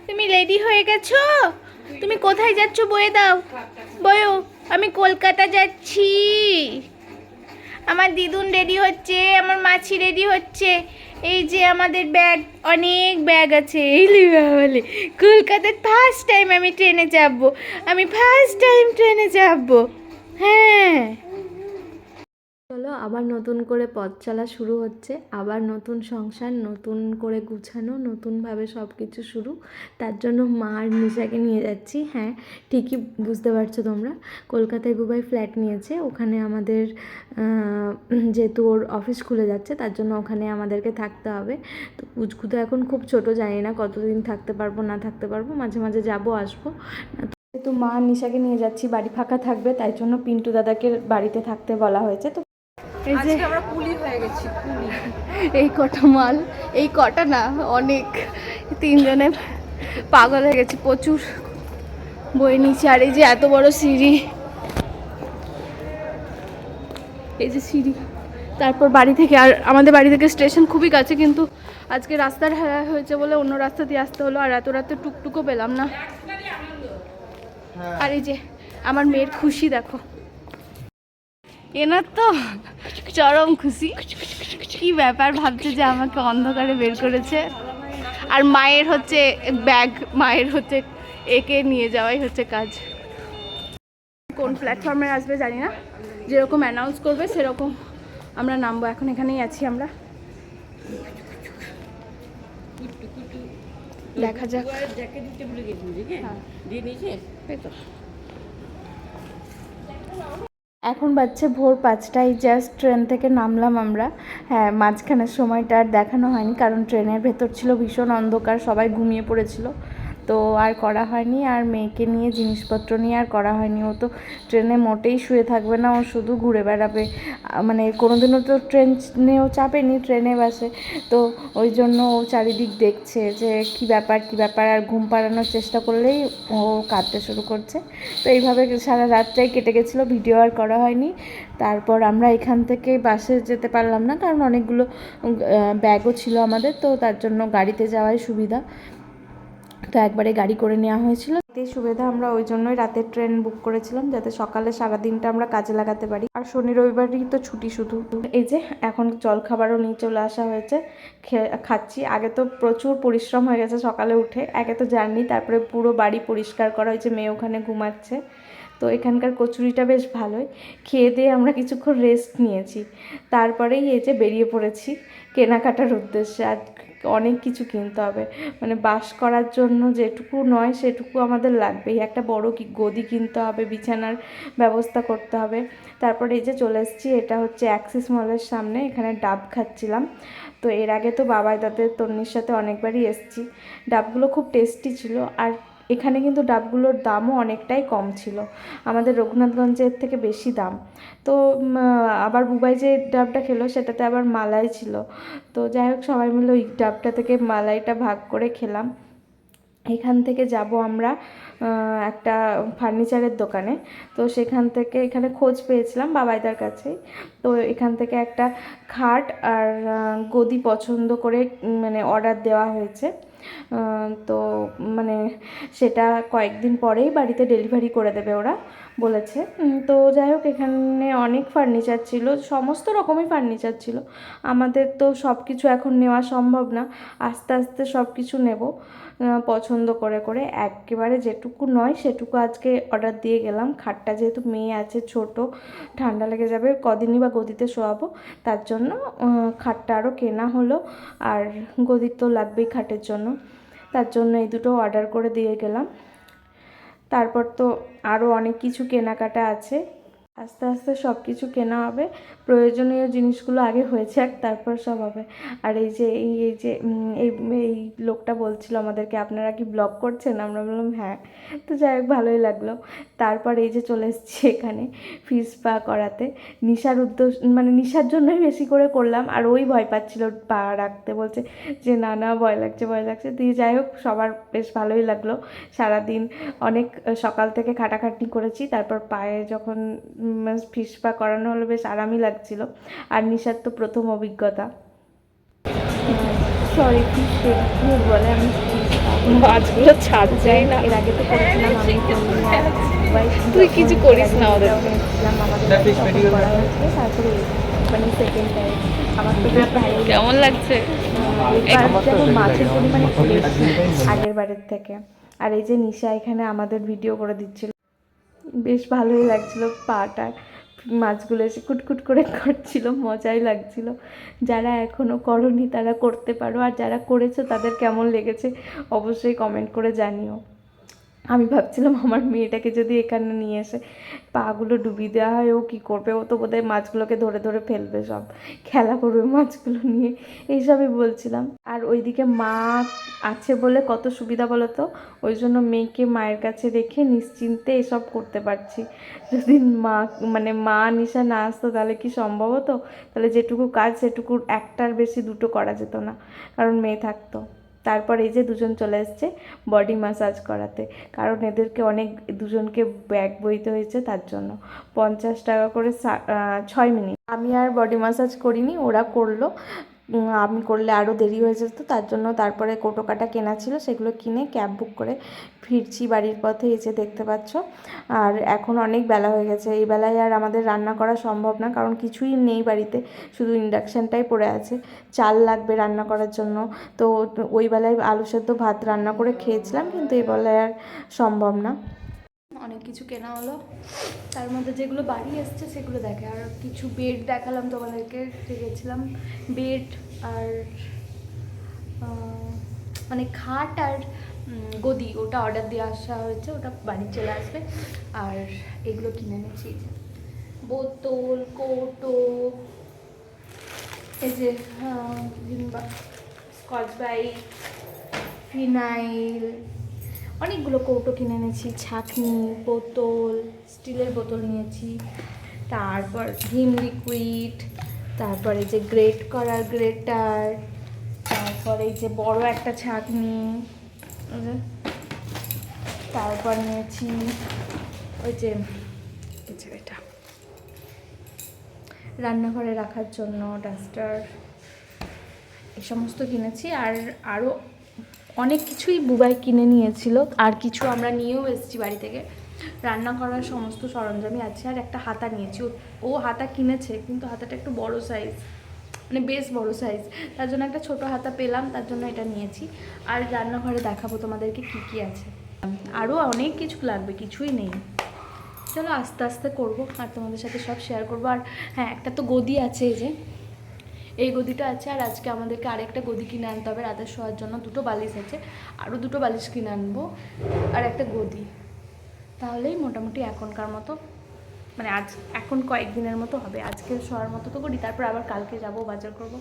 তুমি রেডি হয়ে গেছো? তুমি কোথায় যাচ্ছ? বয়ে দাও, বয়ো। আমি কলকাতা যাচ্ছি। আমার দিদুন রেডি হচ্ছে, আমার মাছি রেডি হচ্ছে। এই যে আমাদের ব্যাগ, অনেক ব্যাগ আছে। এই বলে কলকাতার ফার্স্ট টাইম আমি ট্রেনে চাপবো। আমি ফার্স্ট টাইম ট্রেনে চাপবো। হ্যাঁ, চলো আবার নতুন করে পথ চলা শুরু হচ্ছে। আবার নতুন সংসার, নতুন করে গুছানো, নতুনভাবে সব কিছু শুরু। তার জন্য মা আর নিশাকে নিয়ে যাচ্ছি। হ্যাঁ, ঠিকই বুঝতে পারছো তোমরা। কলকাতায় বুবাই ফ্ল্যাট নিয়েছে। ওখানে আমাদের যেহেতু ওর অফিস খুলে যাচ্ছে, তার জন্য ওখানে আমাদেরকে থাকতে হবে। তো পুচকু তো এখন খুব ছোট, জানি না কতদিন থাকতে পারবো না থাকতে পারবো। মাঝে মাঝে যাবো আসবো। তো মা নিশাকে নিয়ে যাচ্ছি, বাড়ি ফাঁকা থাকবে, তাই জন্য পিন্টু দাদাকে বাড়িতে থাকতে বলা হয়েছে। তো এই যে আমরা কুলি হয়ে গেছি, কুলি। এই কটা মাল, এই কটা না অনেক, তিনজনে পাগল হয়ে গেছি, প্রচুর বই নিচে। আর এই যে এত বড় সিঁড়ি, এই যে সিঁড়ি। তারপর বাড়ি থেকে, আর আমাদের বাড়ি থেকে স্টেশন খুবই কাছে, কিন্তু আজকে রাস্তার হেরা হয়েছে বলে অন্য রাস্তা দিয়ে আসতে হলো। আর এত রাতে টুকটুকও পেলাম না। আর এই যে আমার মেয়ের খুশি দেখো, এনার তো চরম খুশি। কি ব্যাপার, ভাবছে যে আমাকে অন্ধকারে বের করেছে। আর মায়ের হচ্ছে ব্যাগ, মায়ের হচ্ছে একে নিয়ে যাওয়াই হচ্ছে কাজ। কোন প্ল্যাটফর্মে আসবে জানি না, যেরকম অ্যানাউন্স করবে সেরকম আমরা নামবো। এখন এখানেই আছি আমরা, দেখা যাক। এখন বাজছে ভোর 5টায়, জাস্ট ট্রেন থেকে নামলাম আমরা। হ্যাঁ, মাঝখানের সময়টা আর দেখানো হয়নি, কারণ ট্রেনের ভেতর ছিল ভীষণ অন্ধকার, সবাই ঘুমিয়ে পড়েছিল। তো আর করা হয়নি। আর মেয়েকে নিয়ে, জিনিসপত্র নিয়ে আর করা হয়নি। ও তো ট্রেনে মোটেই শুয়ে থাকবে না, ও শুধু ঘুরে বেড়াবে। মানে কোনোদিনও তো ট্রেনেও চাপেনি, ট্রেনে বাসে। তো ওই জন্য ও চারিদিক দেখছে যে কী ব্যাপার কী ব্যাপার। আর ঘুম পাড়ানোর চেষ্টা করলেই ও কাঁদতে শুরু করছে। তো এইভাবে সারা রাতটাই কেটে গেছিলো, ভিডিও আর করা হয়নি। তারপর আমরা এখান থেকে বাসে যেতে পারলাম না, কারণ অনেকগুলো ব্যাগও ছিল আমাদের, তো তার জন্য গাড়িতে যাওয়াই সুবিধা। তো একবারে গাড়ি করে নেওয়া হয়েছিল। এতেই সুবিধা, আমরা ওই জন্যই রাতের ট্রেন বুক করেছিলাম, যাতে সকালে সারাদিনটা আমরা কাজে লাগাতে পারি। আর শনি রবিবারই তো ছুটি শুধু। এই যে এখন জলখাবারও নিয়ে চলে আসা হয়েছে, খাচ্ছি। আগে তো প্রচুর পরিশ্রম হয়ে গেছে সকালে উঠে, একে তো জার্নি, তারপরে পুরো বাড়ি পরিষ্কার করা হয়েছে, মেয়ে ওখানে ঘুমাচ্ছে। তো এখানকার কচুরিটা বেশ ভালোই। খেয়ে দিয়ে আমরা কিছুক্ষণ রেস্ট নিয়েছি, তারপরেই এই যে বেরিয়ে পড়েছি কেনাকাটার উদ্দেশ্যে। আর অনেক কিছু কিনতে হবে, মানে বাস করার জন্য যেটুকু নয় সেটুকু আমাদের লাগবেই। একটা বড় গদি কিনতে হবে, বিছানার ব্যবস্থা করতে হবে। তারপরে এই যে চলে এসেছি, এটা হচ্ছে অ্যাক্সিস মলের সামনে, এখানে ডাব খাচ্ছিলাম। তো এর আগে তো বাবাই দাদের তন্নির সাথে অনেকবারই এসেছি। ডাবগুলো খুব টেস্টি ছিল। আর এখানে কিন্তু ডাবগুলোর দামও অনেকটাই কম ছিল, আমাদের রঘুনাথগঞ্জের থেকে বেশি দাম। তো আবার বুবাই যে ডাবটা খেলো সেটাতে আবার মালাই ছিল। তো যাই হোক, সবাই মিলে ওই ডাবটা থেকে মালাইটা ভাগ করে খেলাম। এখান থেকে যাব আমরা একটা ফার্নিচারের দোকানে। তো সেখান থেকে, এখানে খোঁজ পেয়েছিলাম বাবাইদার কাছেই। তো এখান থেকে একটা খাট আর গদি পছন্দ করে মানে অর্ডার দেওয়া হয়েছে। তো মানে সেটা কয়েকদিন পরেই বাড়িতে ডেলিভারি করে দেবে ওরা বলেছে। তো যাই হোক, এখানে অনেক ফার্নিচার ছিল, সমস্ত রকমই ফার্নিচার ছিল। আমাদের তো সব কিছু এখন নেওয়া সম্ভব না, আস্তে আস্তে সব কিছু নেব পছন্দ করে করে। একেবারে যেটুকু নয় সেটুকু আজকে অর্ডার দিয়ে গেলাম। খাটটা যেহেতু মেয়ে আছে ছোট, ঠান্ডা লেগে যাবে, কদিনই বা গদিতে শোয়াবো, তার জন্য খাটটা আরও কেনা হলো। আর গদি তো লাগবেই খাটের জন্য, তার জন্য এই দুটো অর্ডার করে দিয়ে গেলাম। তারপর তো আরও অনেক কিছু কেনাকাটা আছে, আস্তে আস্তে সব কিছু কেনা হবে। প্রয়োজনীয় জিনিসগুলো আগে হয়ে যাক, তারপর সব হবে। আর এই যে এই লোকটা বলছিল আমাদেরকে, আপনারা কি ব্লগ করছেন? আমরা বললাম হ্যাঁ। তো যাই হোক, ভালোই লাগলো। তারপর এই যে চলে এসেছি এখানে ফিস পা করাতে। নিশার উদ্দেশ্য, মানে নিশার জন্যই বেশি করে করলাম। আর ওই ভয় পাচ্ছিল পা রাখতে, বলছে যে না না ভয় লাগছে ভয় লাগছে। দিয়ে যাই হোক, সবার বেশ ভালোই লাগলো। সারাদিন অনেক সকাল থেকে খাটাখাটনি করেছি, তারপর পায়ে যখন ফিস পা করানো হলো বেশ আরামই লাগছিল। আর নিশার তো প্রথম অভিজ্ঞতা, সরি ফিস বলে, আমি ফিস পা। মাছগুলো ছাড়ছেই না। এর আগে তো করেছিলাম আমি তন্নি আর ভাই। তুই কিছু করিস না ওদের। এসেছিলাম আমাদের বাড়ি, তখন করা হয়েছিল। তারপরে মানে সেকেন্ড টাইম আমার তো বেশ ভালো কেমন লাগছে? এবার যেন মাছের পরিমাণে একটু বেশি আগের বারের থেকে। আর এই যে নিশা এখানে আমাদের ভিডিও করে দিচ্ছিল, বেশ ভালোই লাগছিল। পাটা মাছগুলো এসে কুটকুট করে করছিল, মজাই লাগছিল। যারা এখনও করনি তারা করতে পারো, আর যারা করেছো তাদের কেমন লেগেছে অবশ্যই কমেন্ট করে জানিও। আমি ভাবছিলাম আমার মেয়েটাকে যদি এখানে নিয়ে এসে পাগুলো ডুবিয়ে দেওয়া হয় ও কী করবে, ও তো বোধহয় মাছগুলোকে ধরে ধরে ফেলবে, সব খেলা করবে মাছগুলো নিয়ে, এইসবই বলছিলাম। আর ওইদিকে মা আছে বলে কত সুবিধা বলো তো, ওই জন্য মেয়েকে মায়ের কাছে রেখে নিশ্চিন্তে এসব করতে পারছি। যদি মা মানে মা নিশা না আসতো তাহলে কি সম্ভব হতো? তাহলে যেটুকু কাজ সেটুকু একটার বেশি দুটো করা যেত না, কারণ মেয়ে থাকতো। তারপর এই যে দুজন চলে এসছে বডি ম্যাসাজ করাতে, কারণ এদেরকে অনেক দুজনকে ব্যাগ বইতে হয়েছে, তার জন্য 50 টাকা করে 6 মিনিট। আমি আর বডি ম্যাসাজ করিনি, ওরা করলো। আমি করলে আরও দেরি হয়ে যেত, তার জন্য তারপরে কোটোকাটা কেনা ছিল, সেগুলো কিনে ক্যাব বুক করে ফিরছি বাড়ির পথে। এই যে দেখতে পাচ্ছ, আর এখন অনেক বেলা হয়ে গেছে। এই বেলায় আর আমাদের রান্না করা সম্ভব না, কারণ কিছুই নেই বাড়িতে, শুধু ইন্ডাকশানটাই পড়ে আছে। চাল লাগবে রান্না করার জন্য, তো ওই বেলায় আলু সেদ্ধ ভাত রান্না করে খেয়েছিলাম, কিন্তু এই বেলায় আর সম্ভব না। অনেক কিছু কেনা হলো, তার মধ্যে যেগুলো বাড়ি এসছে সেগুলো দেখে। আর কিছু বেড দেখালাম তোমাদেরকে, গেছিলাম বেড আর মানে খাট আর গদি, ওটা অর্ডার দিয়ে আসা হয়েছে, ওটা বাড়ি চলে আসবে। আর এগুলো কিনে এনেছি, বোতল, কৌটো, এই যে স্কচ ব্রাইট, ফিনাইল, অনেকগুলো কৌটো কিনে এনেছি, ছাঁকনি, বোতল, স্টিলের বোতল নিয়েছি, তারপর ভিম লিকুইড, তারপরে যে গ্রেট করার গ্রেটার, তারপরে এই যে বড় একটা ছাঁকনি, তারপর নিয়েছি ওই যে এটা রান্নাঘরে রাখার জন্য ডাস্টার, এই সমস্ত কিনেছি। আর আরও অনেক কিছুই বুবাই কিনে নিয়েছিল, আর কিছু আমরা নিয়েও এসেছি বাড়ি থেকে। রান্না করার সমস্ত সরঞ্জামই আছে। আর একটা হাতা নিয়েছি, ও হাতা কিনেছে কিন্তু হাতাটা একটু বড় সাইজ, মানে বেশ বড় সাইজ, তার জন্য একটা ছোট হাতা পেলাম, তার জন্য এটা নিয়েছি। আর রান্নাঘরে দেখাবো তোমাদেরকে কী কী আছে। আরও অনেক কিছু লাগবে, কিছুই নেই। চলো আস্তে আস্তে করবো আর তোমাদের সাথে সব শেয়ার করবো। আর হ্যাঁ, একটা তো গদি আছে, এই যে এই গদিটা আছে। আর আজকে আমাদেরকে আরেকটা গদি কিনে আনতে হবে রাতে শোয়ার জন্য। দুটো বালিশ আছে, আরও দুটো বালিশ কিনে আনবো, আর একটা গদি। তাহলেই মোটামুটি এখনকার মতো, মানে এখন কয়েকদিনের মতো হবে। আজকে শোয়ার মতো তো করি, তারপর আবার কালকে যাব বাজার করব।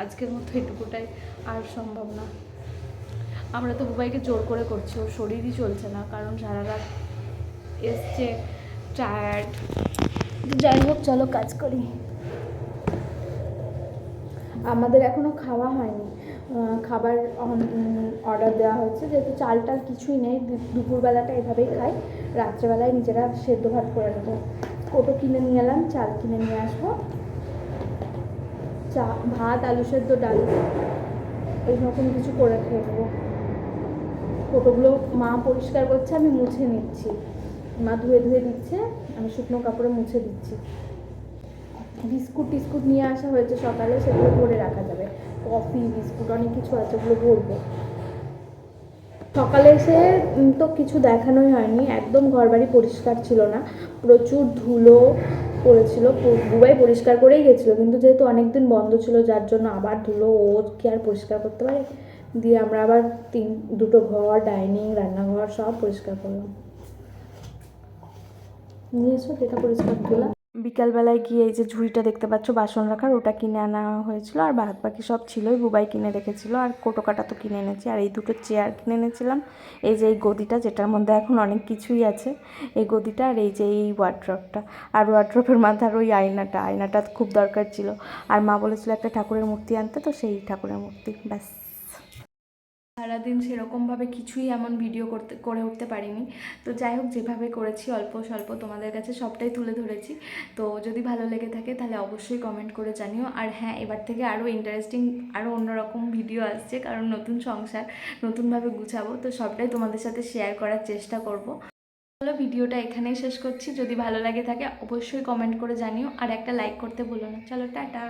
আজকের মতো এটুকুটাই, আর সম্ভব না। আমরা তো বুবাইকে জোর করে করছি, ওর শরীরই চলছে না, কারণ সারা রাত এসছে, টায়ার্ড। যাই হোক, চলো কাজ করি। আমাদের এখনও খাওয়া হয়নি, খাবার অর্ডার দেওয়া হয়েছে, যেহেতু চালটা কিছুই নেই। দুপুরবেলাটা এভাবেই খাই, রাত্রেবেলায় নিজেরা সেদ্ধ ভাত করে নেবো। কোটো কিনে নিয়ে এলাম, চাল কিনে নিয়ে আসবো, ভাত, আলু সেদ্ধ, ডাল, এইরকম কিছু করে খেয়ে নেবো। কোটোগুলো মা পরিষ্কার করছে, আমি মুছে নিচ্ছি। মা ধুয়ে ধুয়ে দিচ্ছে, আমি শুকনো কাপড়ে মুছে দিচ্ছি। বিস্কুট টিস্কুট নিয়ে আসা হয়েছে সকালে, সেগুলো ভরে রাখা যাবে। কফি, বিস্কুট, অনেক কিছু আছে, ওগুলো ভরবো। সকালে এসে তো কিছু দেখানোই হয়নি, একদম ঘরবাড়ি পরিষ্কার ছিল না, প্রচুর ধুলো পড়েছিল। বুবাই পরিষ্কার করেই গেছিলো, কিন্তু যেহেতু অনেকদিন বন্ধ ছিল, যার জন্য আবার ধুলো, ও কি আর পরিষ্কার করতে পারে। দিয়ে আমরা আবার দুটো ঘর, ডাইনিং, রান্নাঘর সব পরিষ্কার করলাম। নিয়ে এসো যেটা পরিষ্কার করলাম। বিকালবেলায় গিয়ে এই যে ঝুড়িটা দেখতে পাচ্ছ বাসন রাখার, ওটা কিনে আনা হয়েছিল। আর বাদ বাকি সব ছিলই, বুবাই কিনে রেখেছিল। আর কোটোকাটা তো কিনে এনেছি। আর এই দুটো চেয়ার কিনে এনেছিলাম। এই যে এই গদিটা, যেটার মধ্যে এখন অনেক কিছুই আছে, এই গদিটা। আর এই যে এই ওয়ার্ড্রপটা, আর ওয়ার্ড্রপের মাথার ওই আয়নাটা খুব দরকার ছিল। আর মা বলেছিল একটা ঠাকুরের মূর্তি আনতে, তো সেই ঠাকুরের মূর্তি, ব্যাস। সারাদিন সেরকমভাবে কিছুই এমন ভিডিও করে উঠতে পারিনি। তো যাই হোক, যেভাবে করেছি অল্প স্বল্প তোমাদের কাছে সবটাই তুলে ধরেছি। তো যদি ভালো লেগে থাকে তাহলে অবশ্যই কমেন্ট করে জানিও। আর হ্যাঁ, এবার থেকে আরও ইন্টারেস্টিং, আরও অন্যরকম ভিডিও আসছে, কারণ নতুন সংসার, নতুনভাবে গুছাবো, তো সবটাই তোমাদের সাথে শেয়ার করার চেষ্টা করব। চলো, ভিডিওটা এখানেই শেষ করছি। যদি ভালো লাগে থাকে অবশ্যই কমেন্ট করে জানিও, আর একটা লাইক করতে ভুলো না। চলো, টাটা।